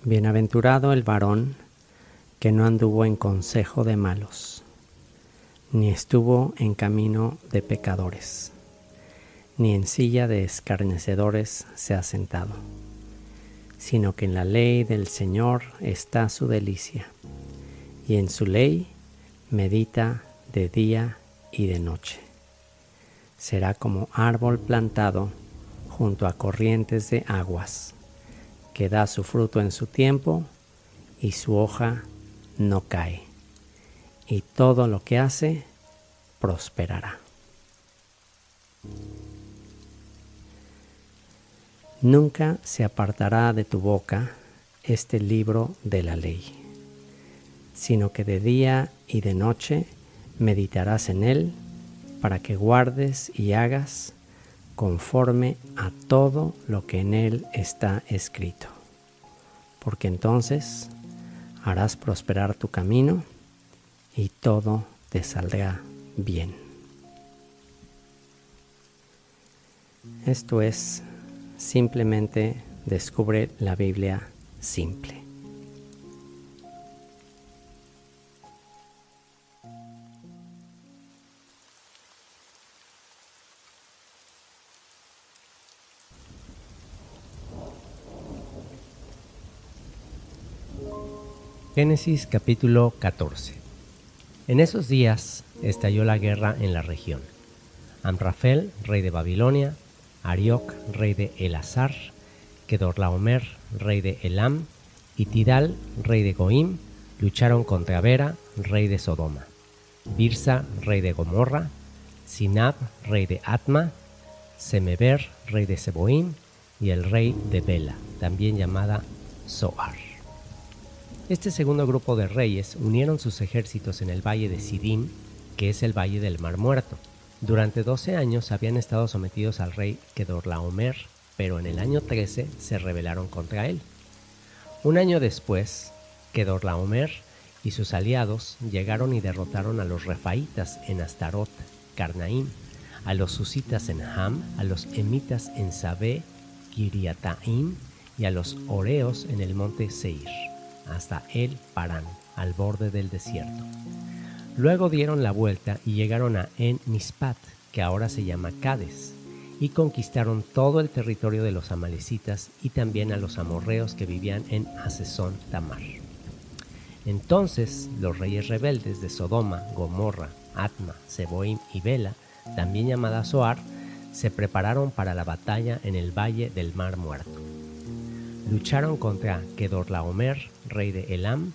Bienaventurado el varón que no anduvo en consejo de malos, ni estuvo en camino de pecadores, ni en silla de escarnecedores se ha sentado, sino que en la ley del Señor está su delicia, y en su ley medita de día y de noche. Será como árbol plantado junto a corrientes de aguas, que da su fruto en su tiempo y su hoja no cae, y todo lo que hace prosperará. Nunca se apartará de tu boca este libro de la ley, sino que de día y de noche meditarás en él, para que guardes y hagas conforme a todo lo que en él está escrito, porque entonces harás prosperar tu camino y todo te saldrá bien. Esto es simplemente descubre la Biblia simple. Génesis capítulo 14. En esos días estalló la guerra en la región. Amrafel, rey de Babilonia, Arioc, rey de Elasar, Kedorlaomer, rey de Elam, y Tidal, rey de Goim, lucharon contra Bera, rey de Sodoma, Birsa, rey de Gomorra, Sinab, rey de Atma, Semeber, rey de Seboim, y el rey de Bela, también llamada Zoar. Este segundo grupo de reyes unieron sus ejércitos en el valle de Sidim, que es el valle del Mar Muerto. Durante 12 años habían estado sometidos al rey Kedorlaomer, pero en el año 13 se rebelaron contra él. Un año después, Kedorlaomer y sus aliados llegaron y derrotaron a los refaitas en Astarot, Carnaim, a los susitas en Ham, a los emitas en Sabé, Kiriataim, y a los oreos en el monte Seir, hasta el Parán, al borde del desierto. Luego dieron la vuelta y llegaron a En Mispat, que ahora se llama Cades, y conquistaron todo el territorio de los amalecitas y también a los amorreos que vivían en Hasezón Tamar. Entonces los reyes rebeldes de Sodoma, Gomorra, Atma, Seboim y Bela, también llamada Zoar, se prepararon para la batalla en el valle del Mar Muerto. Lucharon contra Kedorlaomer, rey de Elam,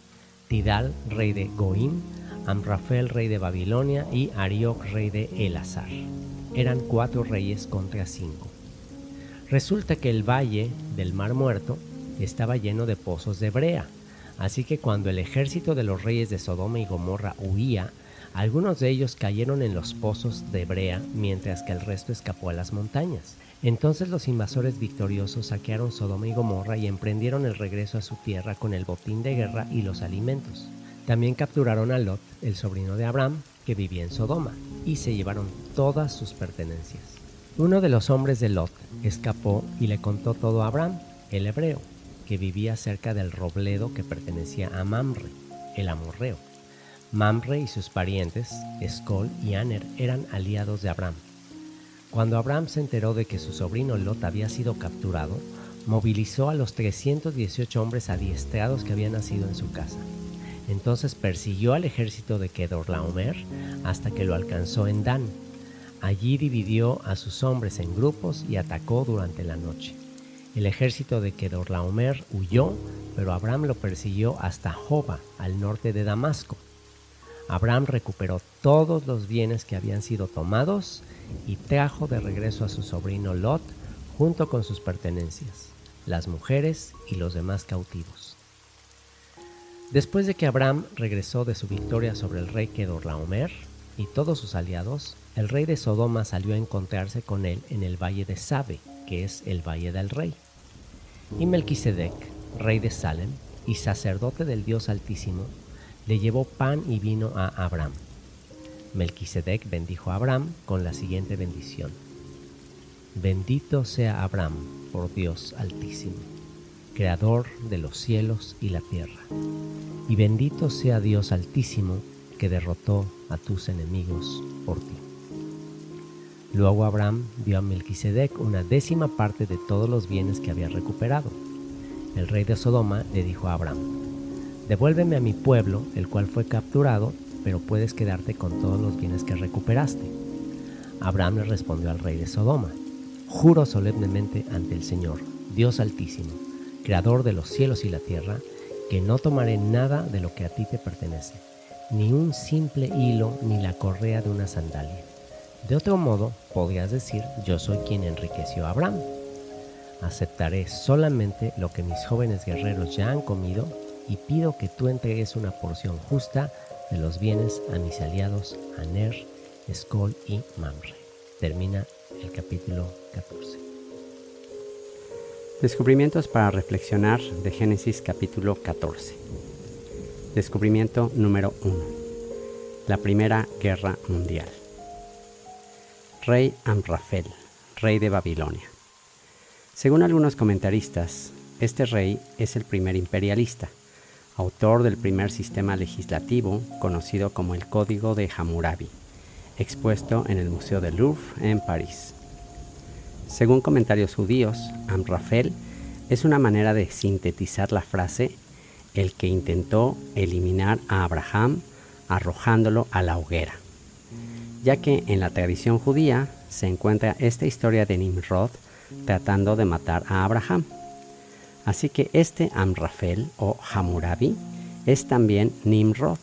Tidal, rey de Goim, Amrafel, rey de Babilonia, y Arioc, rey de Elasar. Eran 4 reyes contra 5. Resulta que el valle del Mar Muerto estaba lleno de pozos de brea, así que cuando el ejército de los reyes de Sodoma y Gomorra huía, algunos de ellos cayeron en los pozos de brea, mientras que el resto escapó a las montañas. Entonces los invasores victoriosos saquearon Sodoma y Gomorra y emprendieron el regreso a su tierra con el botín de guerra y los alimentos. También capturaron a Lot, el sobrino de Abraham, que vivía en Sodoma, y se llevaron todas sus pertenencias. Uno de los hombres de Lot escapó y le contó todo a Abraham, el hebreo, que vivía cerca del robledo que pertenecía a Mamre, el amorreo. Mamre y sus parientes, Escol y Aner, eran aliados de Abraham. Cuando Abraham se enteró de que su sobrino Lot había sido capturado, movilizó a los 318 hombres adiestrados que habían nacido en su casa. Entonces persiguió al ejército de Kedorlaomer hasta que lo alcanzó en Dan. Allí dividió a sus hombres en grupos y atacó durante la noche. El ejército de Kedorlaomer huyó, pero Abraham lo persiguió hasta Joba, al norte de Damasco. Abraham recuperó todos los bienes que habían sido tomados y trajo de regreso a su sobrino Lot junto con sus pertenencias, las mujeres y los demás cautivos. Después de que Abraham regresó de su victoria sobre el rey Kedorlaomer y todos sus aliados, el rey de Sodoma salió a encontrarse con él en el valle de Sabe, que es el valle del rey. Y Melquisedec, rey de Salem y sacerdote del Dios Altísimo, le llevó pan y vino a Abraham. Melquisedec bendijo a Abraham con la siguiente bendición: Bendito sea Abraham por Dios Altísimo. Creador de los cielos y la tierra. Y bendito sea Dios Altísimo, que derrotó a tus enemigos por ti. Luego Abraham dio a Melquisedec una 10ª parte de todos los bienes que había recuperado. El rey de Sodoma le dijo a Abraham: devuélveme a mi pueblo, el cual fue capturado, pero puedes quedarte con todos los bienes que recuperaste. Abraham le respondió al rey de Sodoma: juro solemnemente ante el Señor, Dios Altísimo, Creador de los cielos y la tierra, que no tomaré nada de lo que a ti te pertenece, ni un simple hilo ni la correa de una sandalia. De otro modo, podrías decir: yo soy quien enriqueció a Abraham. Aceptaré solamente lo que mis jóvenes guerreros ya han comido y pido que tú entregues una porción justa de los bienes a mis aliados Aner, Escol y Mamre. Termina el capítulo 14. Descubrimientos para reflexionar de Génesis capítulo 14. Descubrimiento número 1. La Primera Guerra Mundial. Rey Amrafel, rey de Babilonia. Según algunos comentaristas, este rey es el primer imperialista, autor del primer sistema legislativo conocido como el Código de Hammurabi, expuesto en el Museo del Louvre en París. Según comentarios judíos, Amrafel es una manera de sintetizar la frase el que intentó eliminar a Abraham arrojándolo a la hoguera, ya que en la tradición judía se encuentra esta historia de Nimrod tratando de matar a Abraham. Así que este Amrafel o Hammurabi es también Nimrod,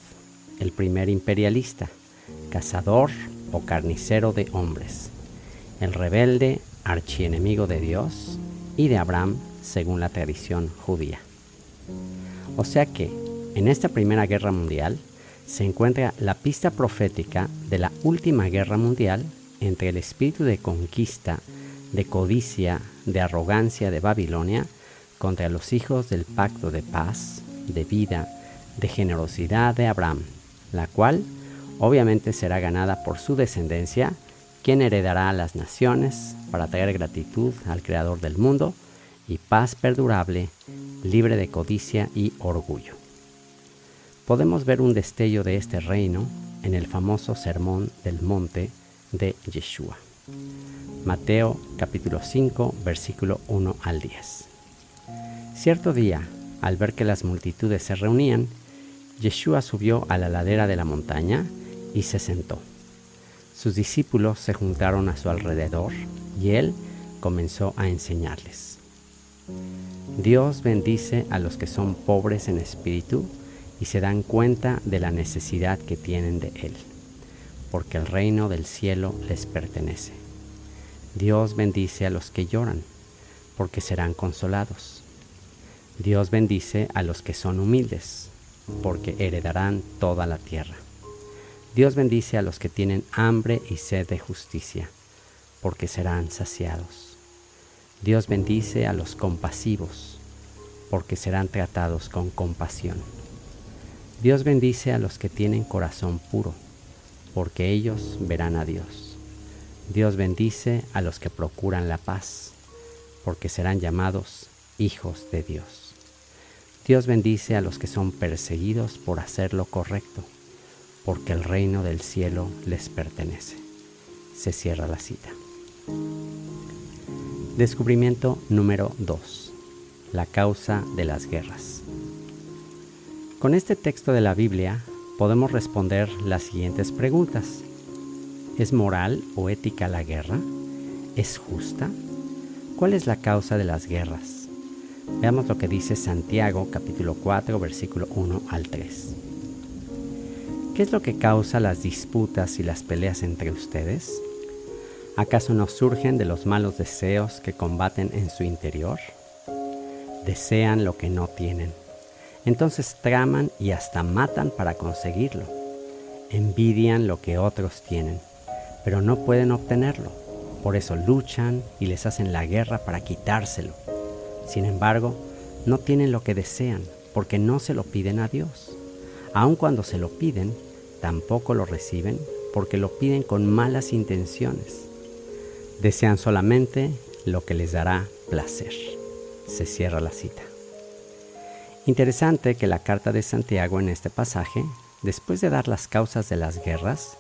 el primer imperialista, cazador o carnicero de hombres, el rebelde archienemigo de Dios y de Abraham según la tradición judía. O sea que en esta Primera Guerra Mundial se encuentra la pista profética de la última guerra mundial entre el espíritu de conquista, de codicia, de arrogancia de Babilonia contra los hijos del pacto de paz, de vida, de generosidad de Abraham, la cual obviamente será ganada por su descendencia, quien heredará a las naciones para traer gratitud al Creador del mundo y paz perdurable, libre de codicia y orgullo. Podemos ver un destello de este reino en el famoso Sermón del Monte de Yeshua. Mateo capítulo 5, versículo 1 al 10. Cierto día, al ver que las multitudes se reunían, Yeshua subió a la ladera de la montaña y se sentó. Sus discípulos se juntaron a su alrededor y él comenzó a enseñarles. Dios bendice a los que son pobres en espíritu y se dan cuenta de la necesidad que tienen de él, porque el reino del cielo les pertenece. Dios bendice a los que lloran, porque serán consolados. Dios bendice a los que son humildes, porque heredarán toda la tierra. Dios bendice a los que tienen hambre y sed de justicia, porque serán saciados. Dios bendice a los compasivos, porque serán tratados con compasión. Dios bendice a los que tienen corazón puro, porque ellos verán a Dios. Dios bendice a los que procuran la paz, porque serán llamados hijos de Dios. Dios bendice a los que son perseguidos por hacer lo correcto, porque el reino del cielo les pertenece. Se cierra la cita. Descubrimiento número 2. La causa de las guerras. Con este texto de la Biblia podemos responder las siguientes preguntas. ¿Es moral o ética la guerra? ¿Es justa? ¿Cuál es la causa de las guerras? Veamos lo que dice Santiago capítulo 4 versículo 1 al 3. ¿Qué es lo que causa las disputas y las peleas entre ustedes? ¿Acaso no surgen de los malos deseos que combaten en su interior? Desean lo que no tienen. Entonces traman y hasta matan para conseguirlo. Envidian lo que otros tienen, pero no pueden obtenerlo. Por eso luchan y les hacen la guerra para quitárselo. Sin embargo, no tienen lo que desean porque no se lo piden a Dios. Aun cuando se lo piden, tampoco lo reciben porque lo piden con malas intenciones. Desean solamente lo que les dará placer. Se cierra la cita. Interesante que la carta de Santiago en este pasaje, después de dar las causas de las guerras,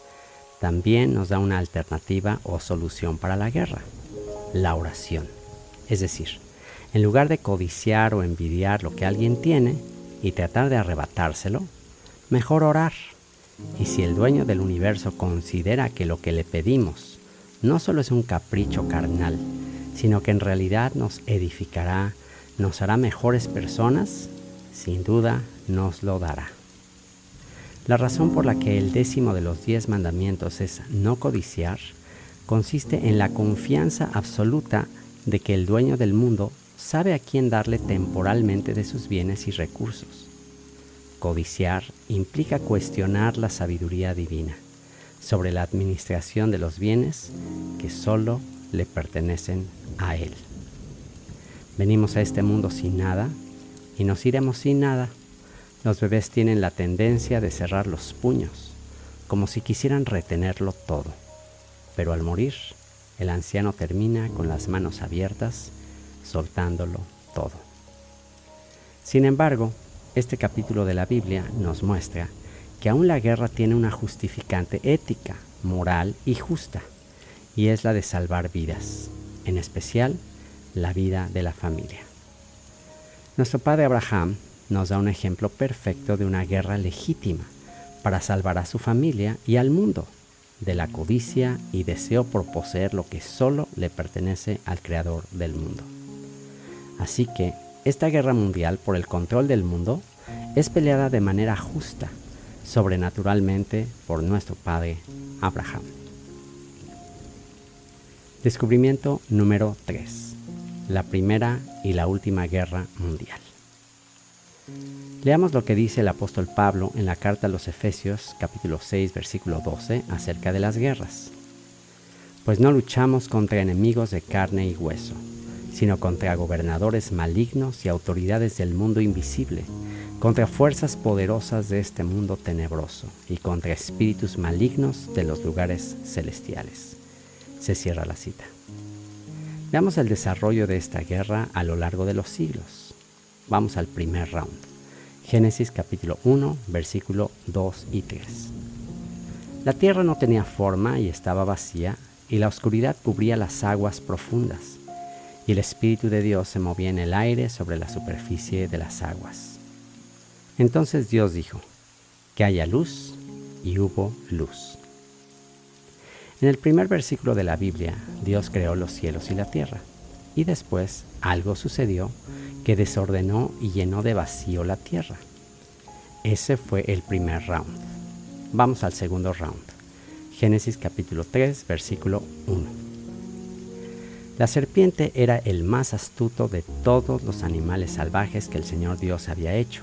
también nos da una alternativa o solución para la guerra: la oración. Es decir, en lugar de codiciar o envidiar lo que alguien tiene y tratar de arrebatárselo, mejor orar. Y si el dueño del universo considera que lo que le pedimos no solo es un capricho carnal, sino que en realidad nos edificará, nos hará mejores personas, sin duda nos lo dará. La razón por la que el 10º de los 10 mandamientos es no codiciar consiste en la confianza absoluta de que el dueño del mundo sabe a quién darle temporalmente de sus bienes y recursos. Codiciar implica cuestionar la sabiduría divina sobre la administración de los bienes que solo le pertenecen a Él. Venimos a este mundo sin nada y nos iremos sin nada. Los bebés tienen la tendencia de cerrar los puños, como si quisieran retenerlo todo. Pero al morir, el anciano termina con las manos abiertas, soltándolo todo. Sin embargo, este capítulo de la Biblia nos muestra que aún la guerra tiene una justificante ética, moral y justa, y es la de salvar vidas, en especial la vida de la familia. Nuestro padre Abraham nos da un ejemplo perfecto de una guerra legítima para salvar a su familia y al mundo de la codicia y deseo por poseer lo que solo le pertenece al Creador del mundo. Así que esta guerra mundial por el control del mundo es peleada de manera justa, sobrenaturalmente por nuestro padre Abraham. Descubrimiento número 3. La primera y la última guerra mundial. Leamos lo que dice el apóstol Pablo en la carta a los Efesios, capítulo 6, versículo 12, acerca de las guerras. Pues no luchamos contra enemigos de carne y hueso, sino contra gobernadores malignos y autoridades del mundo invisible, contra fuerzas poderosas de este mundo tenebroso y contra espíritus malignos de los lugares celestiales. Se cierra la cita. Veamos el desarrollo de esta guerra a lo largo de los siglos. Vamos al primer round. Génesis capítulo 1, versículo 2 y 3. La tierra no tenía forma y estaba vacía, y la oscuridad cubría las aguas profundas, y el Espíritu de Dios se movía en el aire sobre la superficie de las aguas. Entonces Dios dijo: que haya luz, y hubo luz. En el primer versículo de la Biblia, Dios creó los cielos y la tierra, y después algo sucedió que desordenó y llenó de vacío la tierra. Ese fue el primer round. Vamos al segundo round. Génesis capítulo 3, versículo 1. La serpiente era el más astuto de todos los animales salvajes que el Señor Dios había hecho.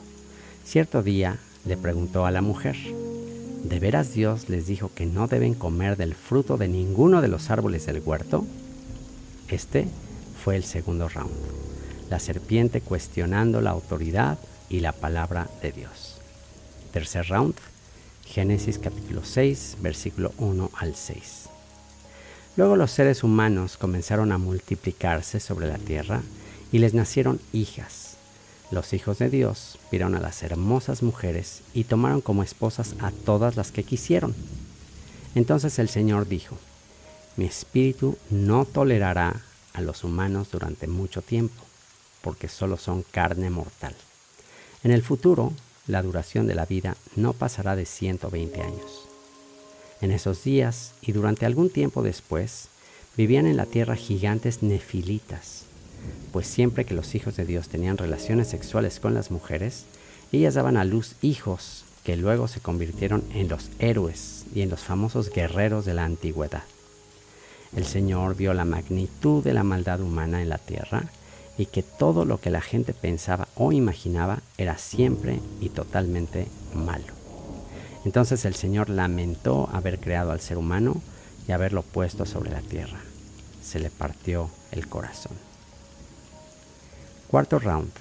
Cierto día le preguntó a la mujer: ¿de veras Dios les dijo que no deben comer del fruto de ninguno de los árboles del huerto? Este fue el segundo round. La serpiente cuestionando la autoridad y la palabra de Dios. Tercer round. Génesis capítulo 6, versículo 1 al 6. Luego los seres humanos comenzaron a multiplicarse sobre la tierra y les nacieron hijas. Los hijos de Dios vieron a las hermosas mujeres y tomaron como esposas a todas las que quisieron. Entonces el Señor dijo: mi espíritu no tolerará a los humanos durante mucho tiempo, porque solo son carne mortal. En el futuro, la duración de la vida no pasará de 120 años. En esos días y durante algún tiempo después, vivían en la tierra gigantes nefilitas, pues siempre que los hijos de Dios tenían relaciones sexuales con las mujeres, ellas daban a luz hijos que luego se convirtieron en los héroes y en los famosos guerreros de la antigüedad. El Señor vio la magnitud de la maldad humana en la tierra y que todo lo que la gente pensaba o imaginaba era siempre y totalmente malo. Entonces el Señor lamentó haber creado al ser humano y haberlo puesto sobre la tierra. Se le partió el corazón. Cuarto round.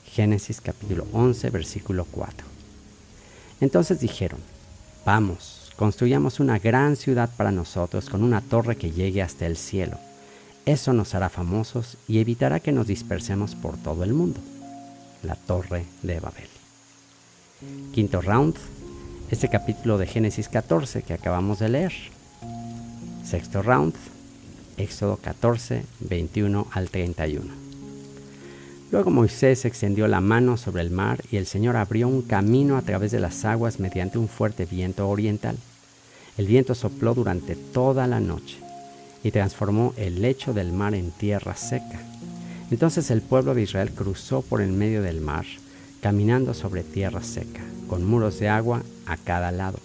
Génesis capítulo 11, versículo 4. Entonces dijeron: vamos, construyamos una gran ciudad para nosotros con una torre que llegue hasta el cielo. Eso nos hará famosos y evitará que nos dispersemos por todo el mundo. la Torre de Babel. Quinto round, este capítulo de Génesis 14 que acabamos de leer. Sexto round, Éxodo 14, 21 al 31. Luego Moisés extendió la mano sobre el mar y el Señor abrió un camino a través de las aguas mediante un fuerte viento oriental. El viento sopló durante toda la noche y transformó el lecho del mar en tierra seca. Entonces el pueblo de Israel cruzó por en medio del mar, caminando sobre tierra seca, con muros de agua a cada lado.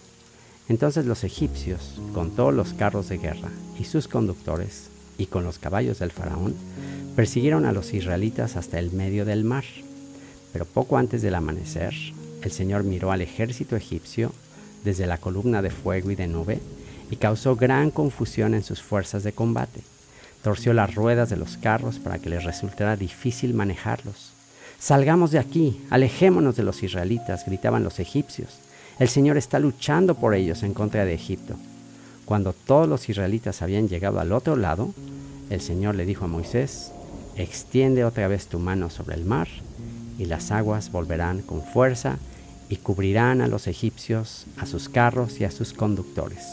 Entonces los egipcios, con todos los carros de guerra y sus conductores, y con los caballos del faraón, persiguieron a los israelitas hasta el medio del mar. Pero poco antes del amanecer, el Señor miró al ejército egipcio desde la columna de fuego y de nube y causó gran confusión en sus fuerzas de combate. Torció las ruedas de los carros para que les resultara difícil manejarlos. «Salgamos de aquí, alejémonos de los israelitas», gritaban los egipcios. «El Señor está luchando por ellos en contra de Egipto». Cuando todos los israelitas habían llegado al otro lado, el Señor le dijo a Moisés: «Extiende otra vez tu mano sobre el mar, y las aguas volverán con fuerza y cubrirán a los egipcios, a sus carros y a sus conductores».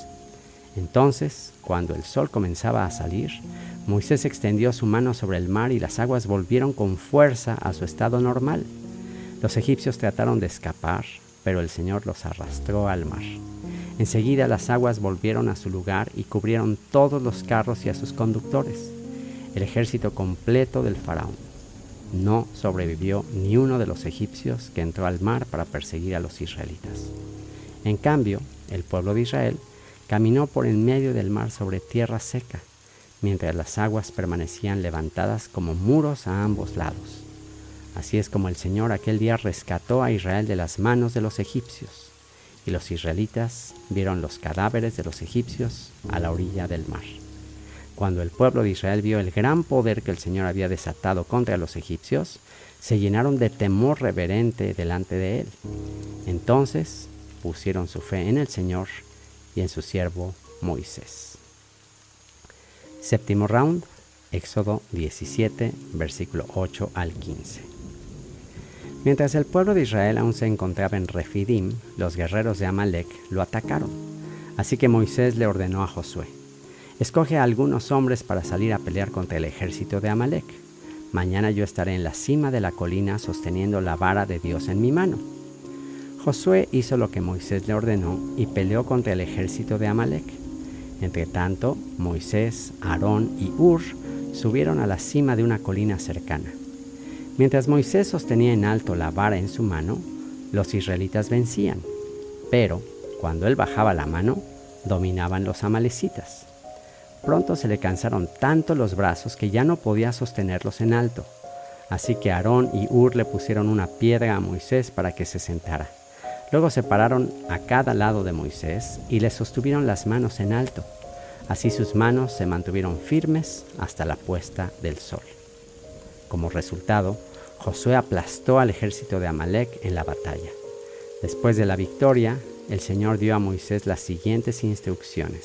Entonces, cuando el sol comenzaba a salir, Moisés extendió su mano sobre el mar y las aguas volvieron con fuerza a su estado normal. Los egipcios trataron de escapar, pero el Señor los arrastró al mar. Enseguida las aguas volvieron a su lugar y cubrieron todos los carros y a sus conductores. El ejército completo del faraón. No sobrevivió ni uno de los egipcios que entró al mar para perseguir a los israelitas. En cambio, el pueblo de Israel caminó por en medio del mar sobre tierra seca, mientras las aguas permanecían levantadas como muros a ambos lados. Así es como el Señor aquel día rescató a Israel de las manos de los egipcios, y los israelitas vieron los cadáveres de los egipcios a la orilla del mar. Cuando el pueblo de Israel vio el gran poder que el Señor había desatado contra los egipcios, se llenaron de temor reverente delante de él. Entonces pusieron su fe en el Señor y en su siervo Moisés. Séptimo round, Éxodo 17, versículo 8 al 15. Mientras el pueblo de Israel aún se encontraba en Refidim, los guerreros de Amalek lo atacaron. Así que Moisés le ordenó a Josué: «Escoge a algunos hombres para salir a pelear contra el ejército de Amalek. Mañana yo estaré en la cima de la colina sosteniendo la vara de Dios en mi mano». Josué hizo lo que Moisés le ordenó y peleó contra el ejército de Amalek. Entre tanto, Moisés, Aarón y Hur subieron a la cima de una colina cercana. Mientras Moisés sostenía en alto la vara en su mano, los israelitas vencían, pero cuando él bajaba la mano, dominaban los amalecitas. Pronto se le cansaron tanto los brazos que ya no podía sostenerlos en alto. Así que Aarón y Hur le pusieron una piedra a Moisés para que se sentara. Luego se pararon a cada lado de Moisés y le sostuvieron las manos en alto. Así sus manos se mantuvieron firmes hasta la puesta del sol. Como resultado, Josué aplastó al ejército de Amalek en la batalla. Después de la victoria, el Señor dio a Moisés las siguientes instrucciones: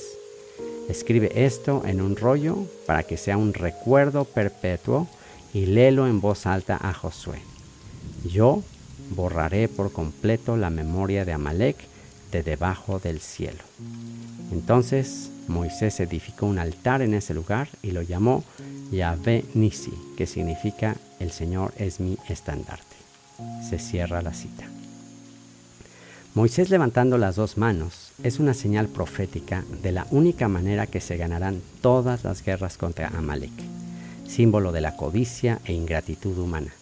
«Escribe esto en un rollo para que sea un recuerdo perpetuo y léelo en voz alta a Josué. Yo borraré por completo la memoria de Amalek de debajo del cielo». Entonces Moisés edificó un altar en ese lugar y lo llamó Yahvé Nisi, que significa «El Señor es mi estandarte». Se cierra la cita. Moisés levantando las dos manos es una señal profética de la única manera que se ganarán todas las guerras contra Amalek, símbolo de la codicia e ingratitud humana.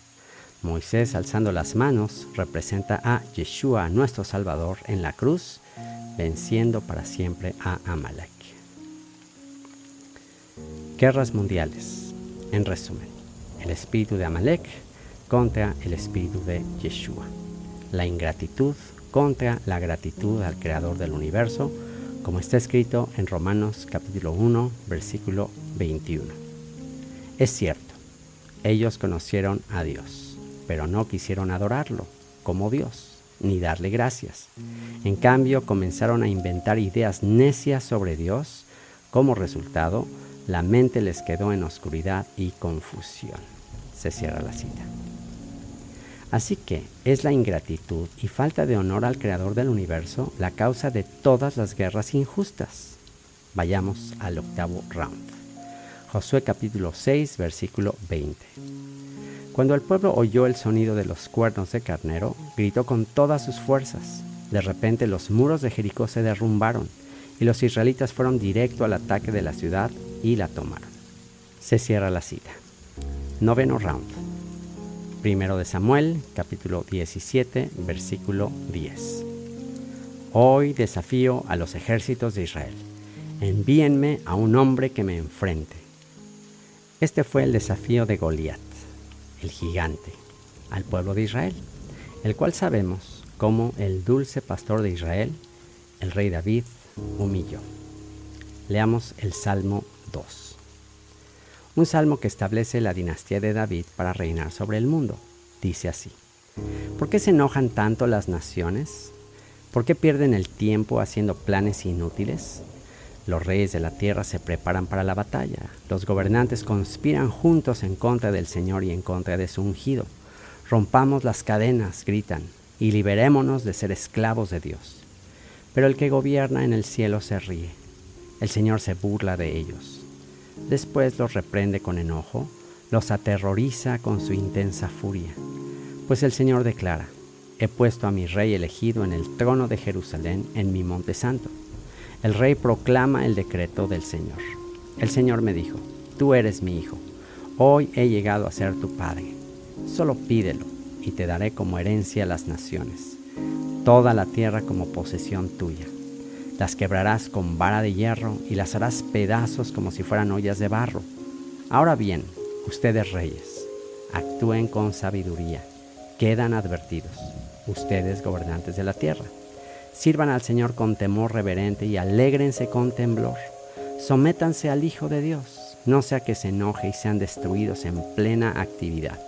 Moisés alzando las manos representa a Yeshua, nuestro Salvador, en la cruz, venciendo para siempre a Amalek. Guerras mundiales. En resumen, el espíritu de Amalek contra el espíritu de Yeshua. La ingratitud contra la gratitud al Creador del universo, como está escrito en Romanos capítulo 1, versículo 21. Es cierto, ellos conocieron a Dios, pero no quisieron adorarlo como Dios, ni darle gracias. En cambio, comenzaron a inventar ideas necias sobre Dios. Como resultado, la mente les quedó en oscuridad y confusión. Se cierra la cita. Así que es la ingratitud y falta de honor al Creador del universo la causa de todas las guerras injustas. Vayamos al octavo round. Josué capítulo 6, versículo 20. Cuando el pueblo oyó el sonido de los cuernos de carnero, gritó con todas sus fuerzas. De repente los muros de Jericó se derrumbaron y los israelitas fueron directo al ataque de la ciudad y la tomaron. Se cierra la cita. Noveno round. Primero de Samuel, capítulo 17, versículo 10. Hoy desafío a los ejércitos de Israel. Envíenme a un hombre que me enfrente. Este fue el desafío de Goliat, el gigante, al pueblo de Israel, el cual sabemos cómo el dulce pastor de Israel, el rey David, humilló. Leamos el Salmo 2. Un salmo que establece la dinastía de David para reinar sobre el mundo. Dice así: ¿Por qué se enojan tanto las naciones? ¿Por qué pierden el tiempo haciendo planes inútiles? Los reyes de la tierra se preparan para la batalla. Los gobernantes conspiran juntos en contra del Señor y en contra de su ungido. Rompamos las cadenas, gritan, y liberémonos de ser esclavos de Dios. Pero el que gobierna en el cielo se ríe. El Señor se burla de ellos. Después los reprende con enojo, los aterroriza con su intensa furia. Pues el Señor declara: he puesto a mi rey elegido en el trono de Jerusalén, en mi monte santo. El rey proclama el decreto del Señor. El Señor me dijo: tú eres mi hijo, hoy he llegado a ser tu padre. Solo pídelo y te daré como herencia las naciones, toda la tierra como posesión tuya. Las quebrarás con vara de hierro y las harás pedazos como si fueran ollas de barro. Ahora bien, ustedes reyes, actúen con sabiduría, quedan advertidos, ustedes gobernantes de la tierra. Sirvan al Señor con temor reverente y alégrense con temblor. Sométanse al Hijo de Dios, no sea que se enoje y sean destruidos en plena actividad,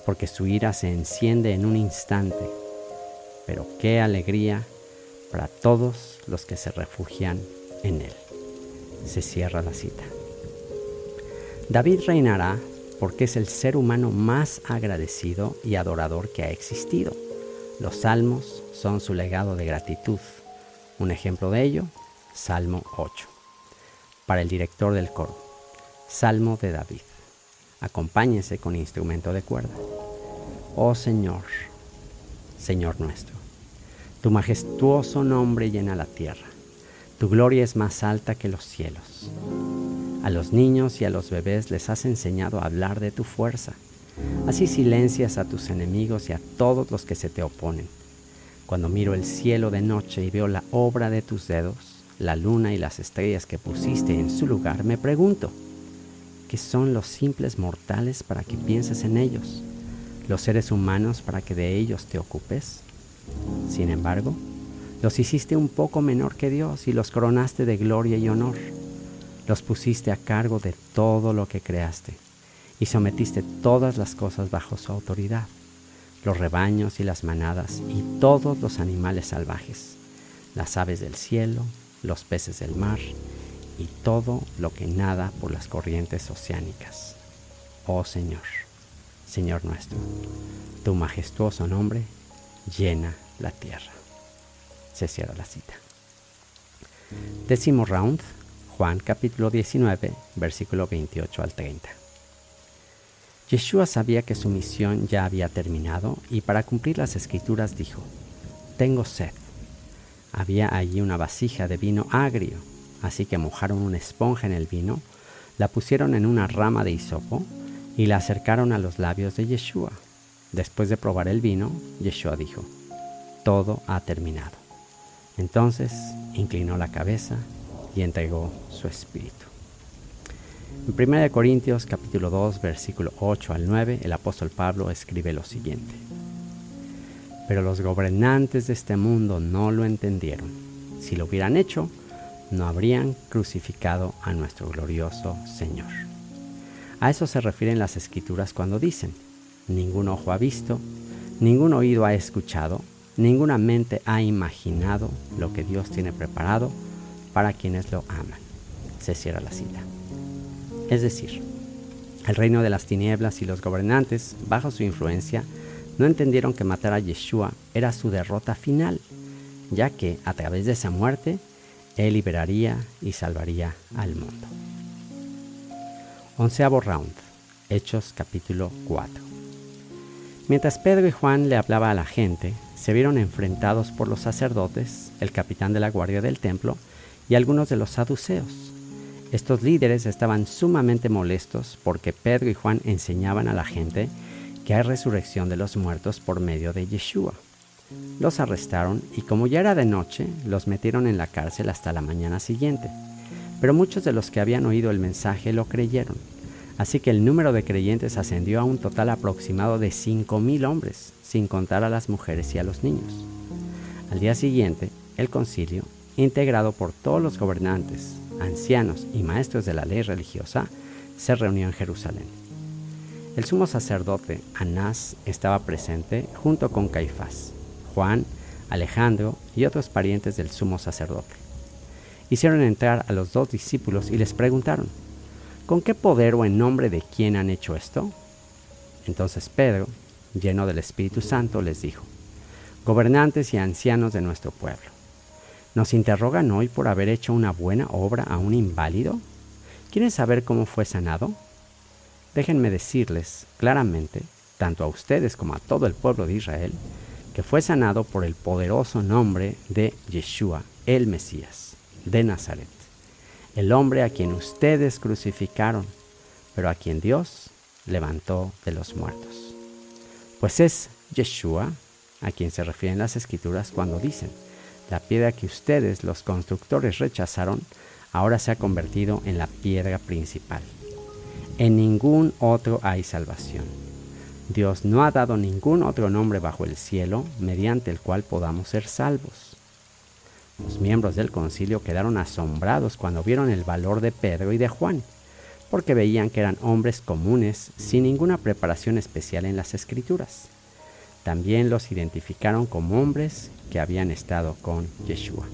porque su ira se enciende en un instante. Pero qué alegría para todos los que se refugian en Él. Se cierra la cita. David reinará porque es el ser humano más agradecido y adorador que ha existido. Los salmos son su legado de gratitud. Un ejemplo de ello, Salmo 8. Para el director del coro, Salmo de David. Acompáñese con instrumento de cuerda. Oh Señor, Señor nuestro, tu majestuoso nombre llena la tierra. Tu gloria es más alta que los cielos. A los niños y a los bebés les has enseñado a hablar de tu fuerza. Así silencias a tus enemigos y a todos los que se te oponen. Cuando miro el cielo de noche y veo la obra de tus dedos, la luna y las estrellas que pusiste en su lugar, me pregunto: ¿qué son los simples mortales para que pienses en ellos? ¿Los seres humanos para que de ellos te ocupes? Sin embargo, los hiciste un poco menor que Dios y los coronaste de gloria y honor. Los pusiste a cargo de todo lo que creaste y sometiste todas las cosas bajo su autoridad, los rebaños y las manadas y todos los animales salvajes, las aves del cielo, los peces del mar y todo lo que nada por las corrientes oceánicas. Oh Señor, Señor nuestro, tu majestuoso nombre llena la tierra. Se cierra la cita. 10º round, Juan capítulo 19, versículo 28 al 30. Yeshua sabía que su misión ya había terminado y para cumplir las escrituras dijo: tengo sed. Había allí una vasija de vino agrio, así que mojaron una esponja en el vino, la pusieron en una rama de hisopo y la acercaron a los labios de Yeshua. Después de probar el vino, Yeshua dijo: todo ha terminado. Entonces inclinó la cabeza y entregó su espíritu. En 1 Corintios capítulo 2, versículo 8 al 9, el apóstol Pablo escribe lo siguiente: pero los gobernantes de este mundo no lo entendieron. Si lo hubieran hecho, no habrían crucificado a nuestro glorioso Señor. A eso se refieren las Escrituras cuando dicen: ningún ojo ha visto, ningún oído ha escuchado, ninguna mente ha imaginado lo que Dios tiene preparado para quienes lo aman. Se cierra la cita. Es decir, el reino de las tinieblas y los gobernantes, bajo su influencia, no entendieron que matar a Yeshua era su derrota final, ya que a través de esa muerte, Él liberaría y salvaría al mundo. 11º round, Hechos capítulo 4. Mientras Pedro y Juan le hablaba a la gente, se vieron enfrentados por los sacerdotes, el capitán de la guardia del templo y algunos de los saduceos. Estos líderes estaban sumamente molestos porque Pedro y Juan enseñaban a la gente que hay resurrección de los muertos por medio de Yeshua. Los arrestaron y como ya era de noche, los metieron en la cárcel hasta la mañana siguiente. Pero muchos de los que habían oído el mensaje lo creyeron. Así que el número de creyentes ascendió a un total aproximado de 5,000 hombres, sin contar a las mujeres y a los niños. Al día siguiente, el concilio, integrado por todos los gobernantes, ancianos y maestros de la ley religiosa, se reunió en Jerusalén. El sumo sacerdote Anás estaba presente junto con Caifás, Juan, Alejandro y otros parientes del sumo sacerdote. Hicieron entrar a los 2 discípulos y les preguntaron: ¿con qué poder o en nombre de quién han hecho esto? Entonces Pedro, lleno del Espíritu Santo, les dijo: gobernantes y ancianos de nuestro pueblo, ¿nos interrogan hoy por haber hecho una buena obra a un inválido? ¿Quieren saber cómo fue sanado? Déjenme decirles claramente, tanto a ustedes como a todo el pueblo de Israel, que fue sanado por el poderoso nombre de Yeshua, el Mesías, de Nazaret, el hombre a quien ustedes crucificaron, pero a quien Dios levantó de los muertos. Pues es Yeshua a quien se refieren las Escrituras cuando dicen: la piedra que ustedes, los constructores, rechazaron, ahora se ha convertido en la piedra principal. En ningún otro hay salvación. Dios no ha dado ningún otro nombre bajo el cielo mediante el cual podamos ser salvos. Los miembros del concilio quedaron asombrados cuando vieron el valor de Pedro y de Juan, porque veían que eran hombres comunes sin ninguna preparación especial en las Escrituras. También los identificaron como hombres que habían estado con Yeshua.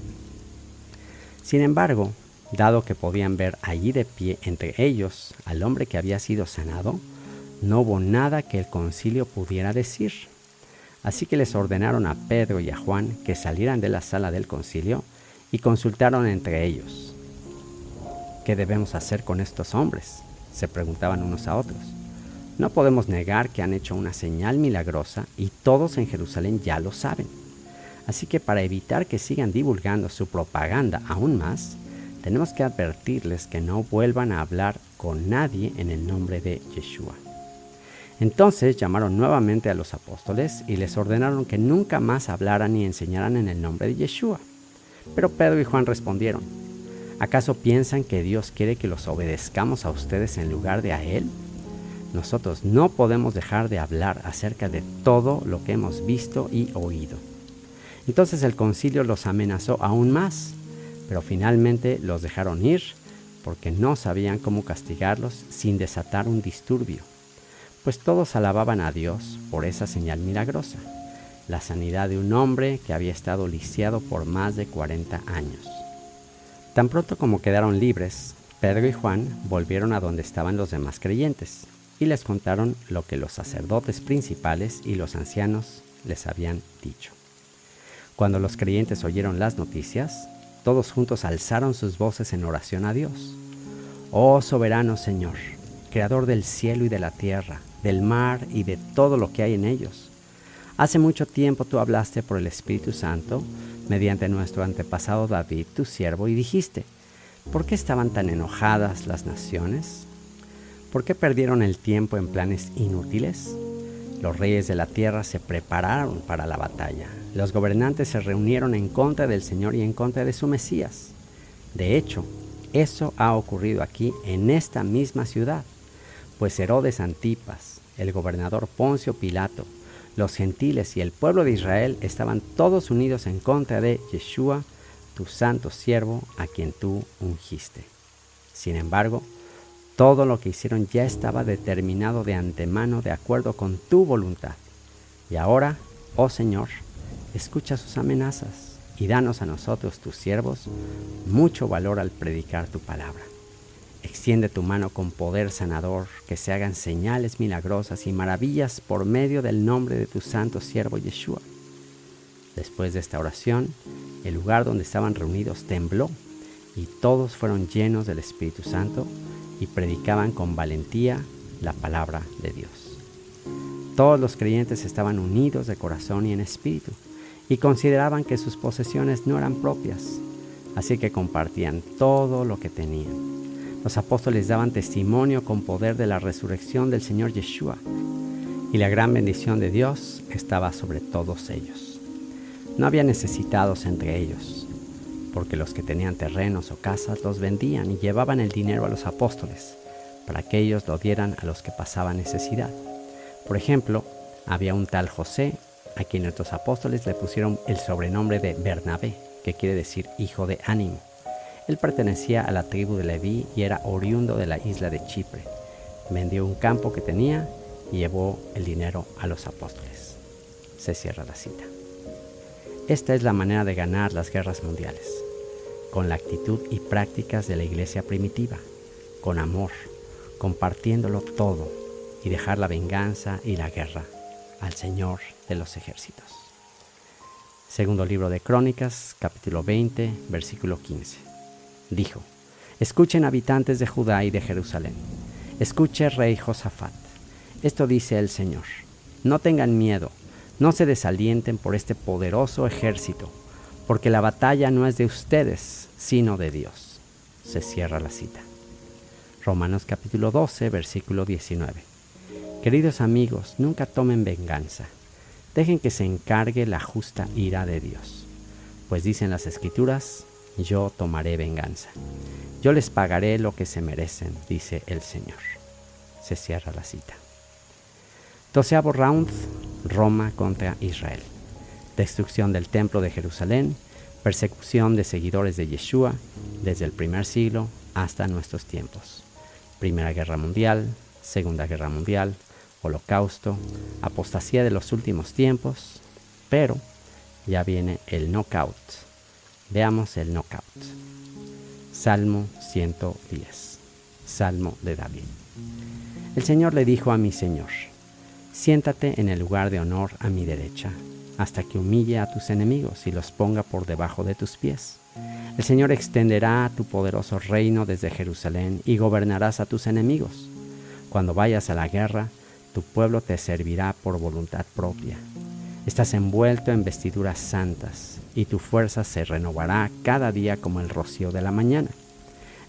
Sin embargo, dado que podían ver allí de pie entre ellos al hombre que había sido sanado, no hubo nada que el concilio pudiera decir. Así que les ordenaron a Pedro y a Juan que salieran de la sala del concilio y consultaron entre ellos. ¿Qué debemos hacer con estos hombres?, se preguntaban unos a otros. No podemos negar que han hecho una señal milagrosa y todos en Jerusalén ya lo saben. Así que para evitar que sigan divulgando su propaganda aún más, tenemos que advertirles que no vuelvan a hablar con nadie en el nombre de Yeshua. Entonces llamaron nuevamente a los apóstoles y les ordenaron que nunca más hablaran ni enseñaran en el nombre de Yeshua. Pero Pedro y Juan respondieron: ¿acaso piensan que Dios quiere que los obedezcamos a ustedes en lugar de a Él? Nosotros no podemos dejar de hablar acerca de todo lo que hemos visto y oído. Entonces el concilio los amenazó aún más, pero finalmente los dejaron ir porque no sabían cómo castigarlos sin desatar un disturbio, pues todos alababan a Dios por esa señal milagrosa, la sanidad de un hombre que había estado lisiado por más de 40 años. Tan pronto como quedaron libres, Pedro y Juan volvieron a donde estaban los demás creyentes y les contaron lo que los sacerdotes principales y los ancianos les habían dicho. Cuando los creyentes oyeron las noticias, todos juntos alzaron sus voces en oración a Dios. Oh soberano Señor, creador del cielo y de la tierra, del mar y de todo lo que hay en ellos. Hace mucho tiempo tú hablaste por el Espíritu Santo mediante nuestro antepasado David, tu siervo, y dijiste: ¿por qué estaban tan enojadas las naciones? ¿Por qué perdieron el tiempo en planes inútiles? Los reyes de la tierra se prepararon para la batalla. Los gobernantes se reunieron en contra del Señor y en contra de su Mesías. De hecho, eso ha ocurrido aquí en esta misma ciudad, pues Herodes Antipas, el gobernador Poncio Pilato, los gentiles y el pueblo de Israel estaban todos unidos en contra de Yeshua, tu santo siervo, a quien tú ungiste. Sin embargo, todo lo que hicieron ya estaba determinado de antemano de acuerdo con tu voluntad. Y ahora, oh Señor, escucha sus amenazas y danos a nosotros, tus siervos, mucho valor al predicar tu palabra. Extiende tu mano con poder sanador, que se hagan señales milagrosas y maravillas por medio del nombre de tu santo siervo Yeshua. Después de esta oración, el lugar donde estaban reunidos tembló y todos fueron llenos del Espíritu Santo y predicaban con valentía la palabra de Dios. Todos los creyentes estaban unidos de corazón y en espíritu y consideraban que sus posesiones no eran propias, así que compartían todo lo que tenían. Los apóstoles daban testimonio con poder de la resurrección del Señor Yeshua, y la gran bendición de Dios estaba sobre todos ellos. No había necesitados entre ellos, porque los que tenían terrenos o casas los vendían y llevaban el dinero a los apóstoles, para que ellos lo dieran a los que pasaban necesidad. Por ejemplo, había un tal José, a quien nuestros apóstoles le pusieron el sobrenombre de Bernabé, que quiere decir hijo de ánimo. Él pertenecía a la tribu de Leví y era oriundo de la isla de Chipre. Vendió un campo que tenía y llevó el dinero a los apóstoles. Se cierra la cita. Esta es la manera de ganar las guerras mundiales, con la actitud y prácticas de la iglesia primitiva, con amor, compartiéndolo todo y dejar la venganza y la guerra al Señor de los ejércitos. Segundo libro de Crónicas, capítulo 20, versículo 15. Dijo: escuchen, habitantes de Judá y de Jerusalén. Escuche, rey Josafat. Esto dice el Señor: no tengan miedo, no se desalienten por este poderoso ejército, porque la batalla no es de ustedes, sino de Dios. Se cierra la cita. Romanos capítulo 12, versículo 19. Queridos amigos, nunca tomen venganza. Dejen que se encargue la justa ira de Dios. Pues dicen las Escrituras: yo tomaré venganza. Yo les pagaré lo que se merecen, dice el Señor. Se cierra la cita. 12º round, Roma contra Israel. Destrucción del templo de Jerusalén, persecución de seguidores de Yeshua desde el primer siglo hasta nuestros tiempos. Primera Guerra Mundial, Segunda Guerra Mundial, Holocausto, apostasía de los últimos tiempos, pero ya viene el knockout. Veamos el knockout. Salmo 110. Salmo de David. El Señor le dijo a mi Señor: siéntate en el lugar de honor a mi derecha, hasta que humille a tus enemigos y los ponga por debajo de tus pies. El Señor extenderá tu poderoso reino desde Jerusalén y gobernarás a tus enemigos. Cuando vayas a la guerra, tu pueblo te servirá por voluntad propia. Estás envuelto en vestiduras santas, y tu fuerza se renovará cada día como el rocío de la mañana.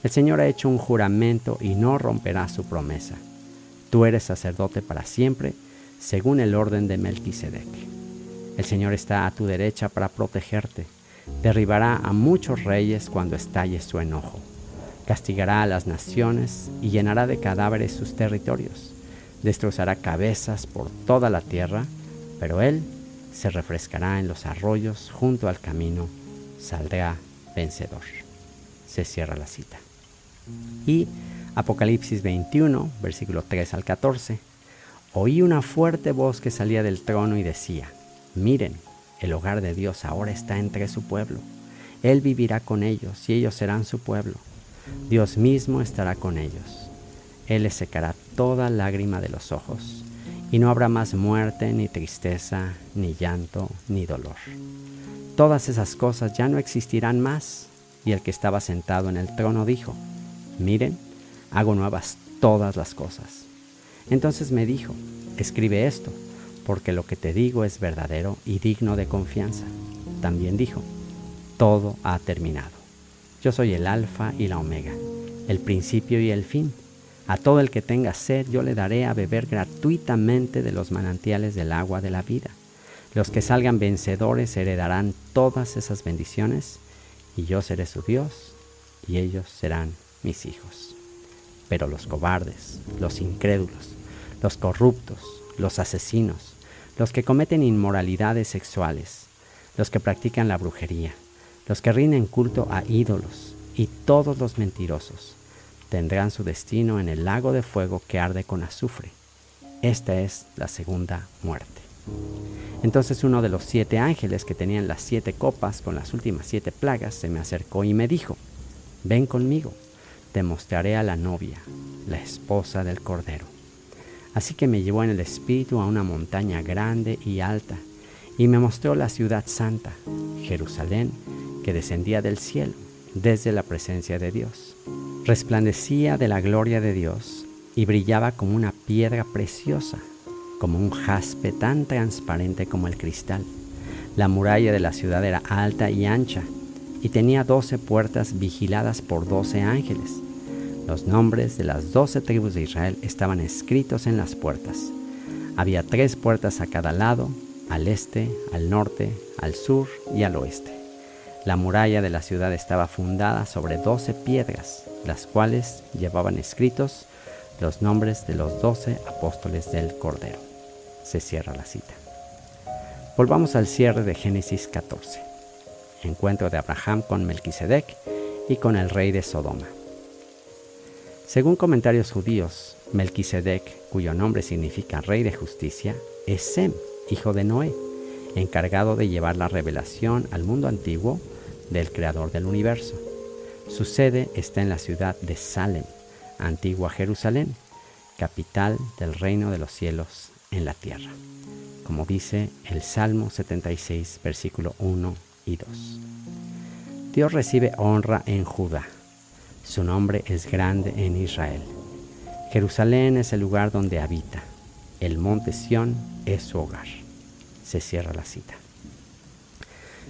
El Señor ha hecho un juramento y no romperá su promesa. Tú eres sacerdote para siempre, según el orden de Melquisedec. El Señor está a tu derecha para protegerte. Derribará a muchos reyes cuando estalle su enojo. Castigará a las naciones y llenará de cadáveres sus territorios. Destrozará cabezas por toda la tierra, pero Él se refrescará en los arroyos junto al camino, saldrá vencedor. Se cierra la cita. Y Apocalipsis 21, versículo 3 al 14. Oí una fuerte voz que salía del trono y decía: miren, el hogar de Dios ahora está entre su pueblo. Él vivirá con ellos y ellos serán su pueblo. Dios mismo estará con ellos. Él les secará toda lágrima de los ojos. Y no habrá más muerte, ni tristeza, ni llanto, ni dolor. Todas esas cosas ya no existirán más. Y el que estaba sentado en el trono dijo: miren, hago nuevas todas las cosas. Entonces me dijo: escribe esto, porque lo que te digo es verdadero y digno de confianza. También dijo: todo ha terminado. Yo soy el Alfa y la Omega, el principio y el fin. A todo el que tenga sed yo le daré a beber gratuitamente de los manantiales del agua de la vida. Los que salgan vencedores heredarán todas esas bendiciones, y yo seré su Dios, y ellos serán mis hijos. Pero los cobardes, los incrédulos, los corruptos, los asesinos, los que cometen inmoralidades sexuales, los que practican la brujería, los que rinden culto a ídolos y todos los mentirosos, tendrán su destino en el lago de fuego que arde con azufre. Esta es la segunda muerte. Entonces uno de los 7 ángeles que tenían las 7 copas con las últimas 7 plagas se me acercó y me dijo: ven conmigo, te mostraré a la novia, la esposa del Cordero. Así que me llevó en el espíritu a una montaña grande y alta, y me mostró la ciudad santa, Jerusalén, que descendía del cielo, desde la presencia de Dios. Resplandecía de la gloria de Dios, y brillaba como una piedra preciosa, como un jaspe tan transparente como el cristal. La muralla de la ciudad era alta y ancha, y tenía 12 puertas vigiladas por 12 ángeles. Los nombres de las 12 tribus de Israel estaban escritos en las puertas. Había 3 puertas a cada lado, al este, al norte, al sur y al oeste. La muralla de la ciudad estaba fundada sobre 12 piedras, las cuales llevaban escritos los nombres de los 12 apóstoles del Cordero. Se cierra la cita. Volvamos al cierre de Génesis 14. Encuentro de Abraham con Melquisedec y con el rey de Sodoma. Según comentarios judíos, Melquisedec, cuyo nombre significa rey de justicia, es Sem, hijo de Noé, encargado de llevar la revelación al mundo antiguo del creador del universo. Su sede está en la ciudad de Salem, antigua Jerusalén, capital del reino de los cielos en la tierra, como dice el Salmo 76, versículo 1 y 2. Dios recibe honra en Judá. Su nombre es grande en Israel. Jerusalén es el lugar donde habita. El monte Sión es su hogar. Se cierra la cita.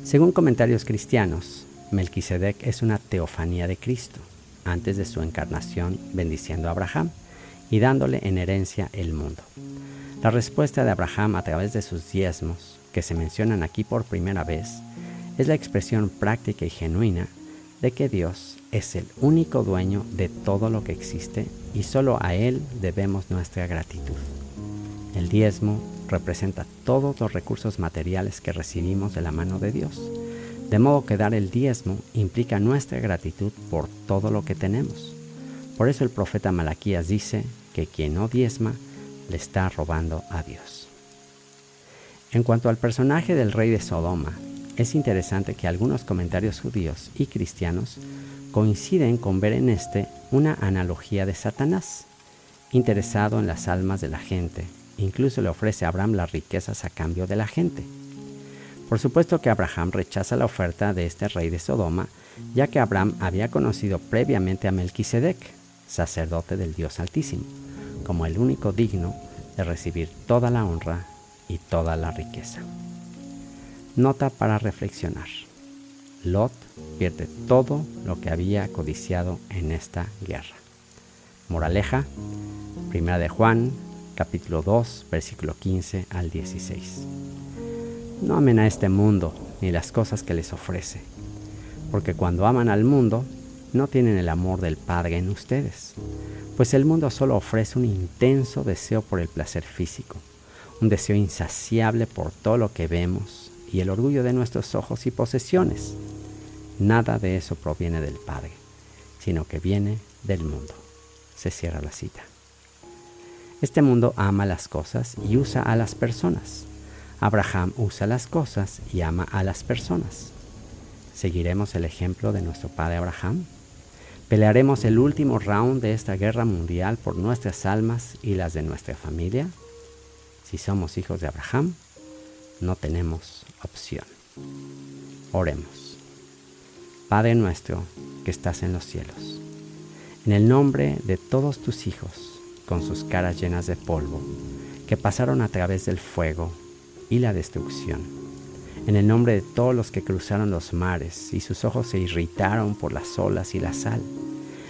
Según comentarios cristianos, Melquisedec es una teofanía de Cristo, antes de su encarnación, bendiciendo a Abraham y dándole en herencia el mundo. La respuesta de Abraham a través de sus diezmos, que se mencionan aquí por primera vez, es la expresión práctica y genuina de que Dios es el único dueño de todo lo que existe y solo a Él debemos nuestra gratitud. El diezmo representa todos los recursos materiales que recibimos de la mano de Dios, de modo que dar el diezmo implica nuestra gratitud por todo lo que tenemos. Por eso el profeta Malaquías dice que quien no diezma le está robando a Dios. En cuanto al personaje del rey de Sodoma, es interesante que algunos comentarios judíos y cristianos coinciden con ver en este una analogía de Satanás, interesado en las almas de la gente. Incluso le ofrece a Abraham las riquezas a cambio de la gente. Por supuesto que Abraham rechaza la oferta de este rey de Sodoma, ya que Abraham había conocido previamente a Melquisedec, sacerdote del Dios Altísimo, como el único digno de recibir toda la honra y toda la riqueza. Nota para reflexionar. Lot pierde todo lo que había codiciado en esta guerra. Moraleja, 1 de Juan, capítulo 2, versículo 15 al 16. No amen a este mundo ni las cosas que les ofrece, porque cuando aman al mundo, no tienen el amor del Padre en ustedes, pues el mundo solo ofrece un intenso deseo por el placer físico, un deseo insaciable por todo lo que vemos y el orgullo de nuestros ojos y posesiones. Nada de eso proviene del Padre, sino que viene del mundo. Se cierra la cita. Este mundo ama las cosas y usa a las personas. Abraham usa las cosas y ama a las personas. ¿Seguiremos el ejemplo de nuestro padre Abraham? ¿Pelearemos el último round de esta guerra mundial por nuestras almas y las de nuestra familia? Si somos hijos de Abraham, no tenemos opción. Oremos. Padre nuestro que estás en los cielos, en el nombre de todos tus hijos, con sus caras llenas de polvo, que pasaron a través del fuego y la destrucción, en el nombre de todos los que cruzaron los mares y sus ojos se irritaron por las olas y la sal,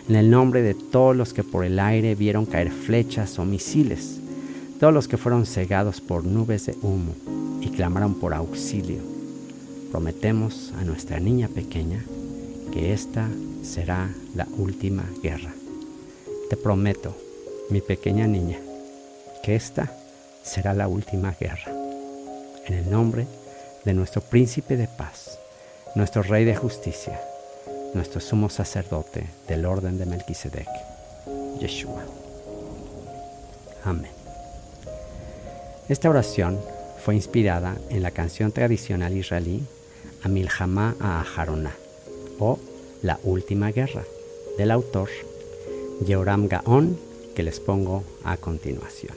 en el nombre de todos los que por el aire vieron caer flechas o misiles, todos los que fueron cegados por nubes de humo y clamaron por auxilio, prometemos a nuestra niña pequeña que esta será la última guerra. Te prometo, mi pequeña niña, que esta será la última guerra. En el nombre de nuestro príncipe de paz, nuestro rey de justicia, nuestro sumo sacerdote del orden de Melquisedec, Yeshua. Amén. Esta oración fue inspirada en la canción tradicional israelí Amilhamá a Aharoná, o La Última Guerra, del autor Yehoram Gaon, que les pongo a continuación.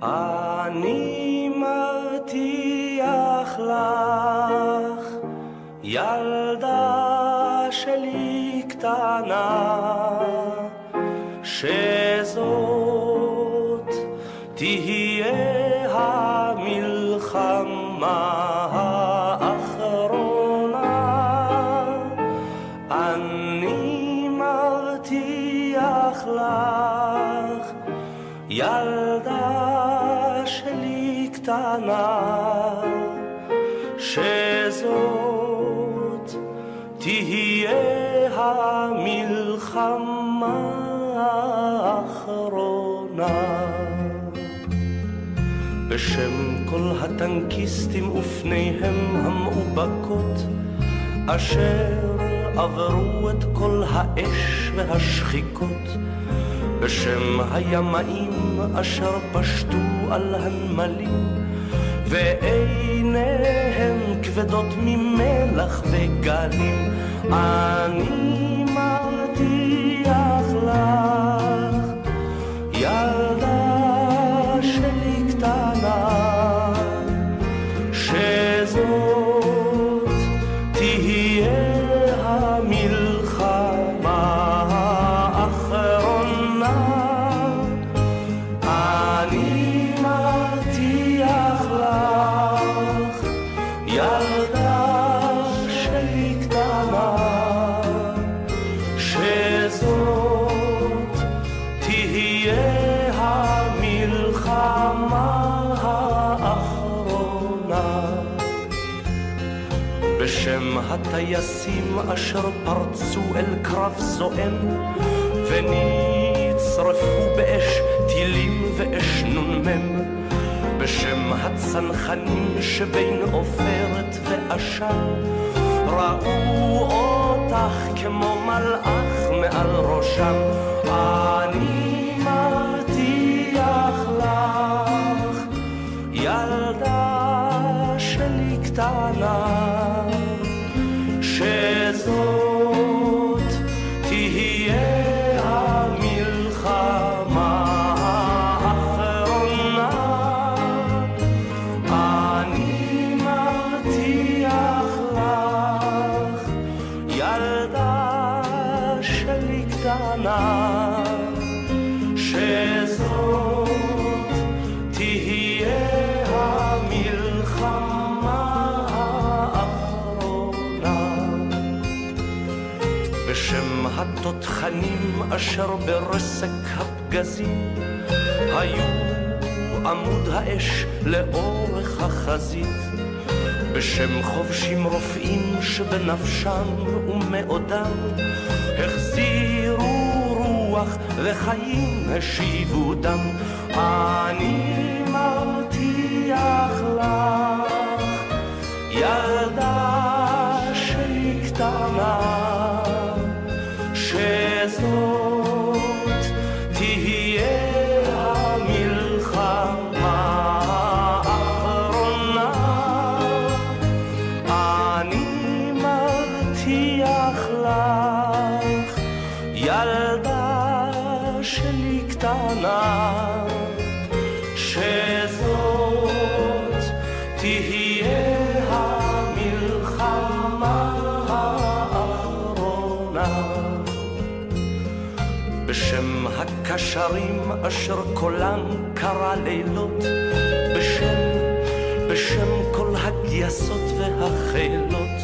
אני מבטיח לך, ילדה שלי קטנה, שזאת תהיה המלחמה האחרונה. אני מבטיח לך, ילדה שלי קטנה, שזאת תהיה המלחמה האחרונה. בשם כל הטנקיסטים ופניהם המאובקות, אשר עברו את כל האש והשחיקות, בשם הימאים אשר פשטו על הנמלים, ועיניהם כבדות ממלח וגלים, אני מבטיח לך, ילדה שלי קטנה, שזאת תהיה המלחמה האחרונה. אני מבטיח לך, ילדה שלי קטנה, שזאת תהיה המלחמה האחרונה. בשם הטייסים אשר פרצו אל קרב זועם, ונצרפו באש טילים ואש נ"מ, בשם הצנחנים שבין עופרת ועשן, ראו אותך כמו מלאך מעל ראשם. אני מבטיח לך, ילדה שלי קטנה, שזאת תהיה המלחמה האחרונה. אני מבטיח לך, ילדה שלי קטנה, שזאת תהיה המלחמה האחרונה. בשם התותחנים אשר ברסק הפגזים, היו עמוד האש לאורך החזית, בשם חובשים רופאים שבנפשם ומאודם החזירו רוח וחיים השיבו דם. אני מבטיח לך, ילדה שלי קטנה, שזאת תהיה המלחמה האחרונה. אני מבטיח לך, ילדה שלי קטנה, שזאת תהיה המלחמה האחרונה. בשם הקשרים אשר קולם קרא לילות, בשם כל הגייסות והחילות,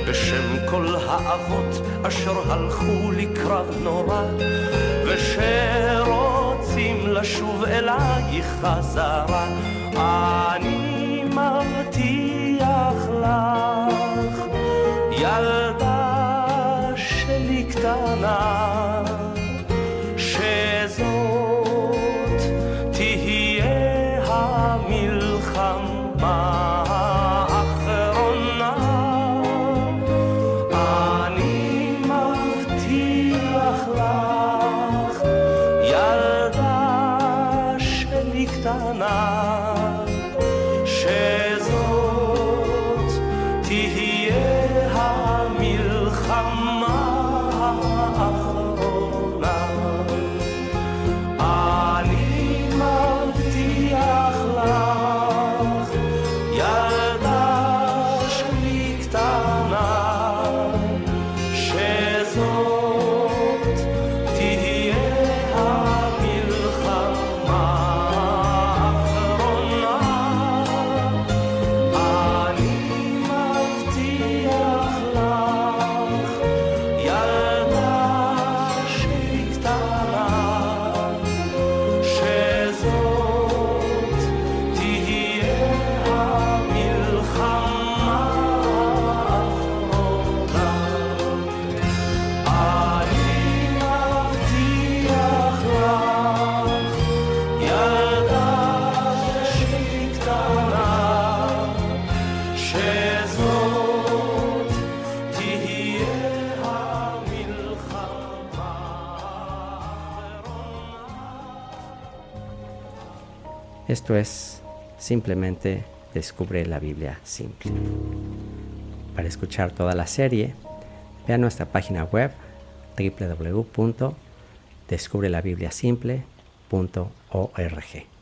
בשם כל האבות אשר הלכו לקרב נורא, ושרוצים לשוב אלייך חזרה. אני מבטיח לך, ילדה שלי קטנה, שזאת תהיה המלחמה האחרונה. אני מבטיח לך, ילדה שלי קטנה, שזאת Esto es simplemente Descubre la Biblia Simple. Para escuchar toda la serie, ve a nuestra página web www.descubrelabibliasimple.org.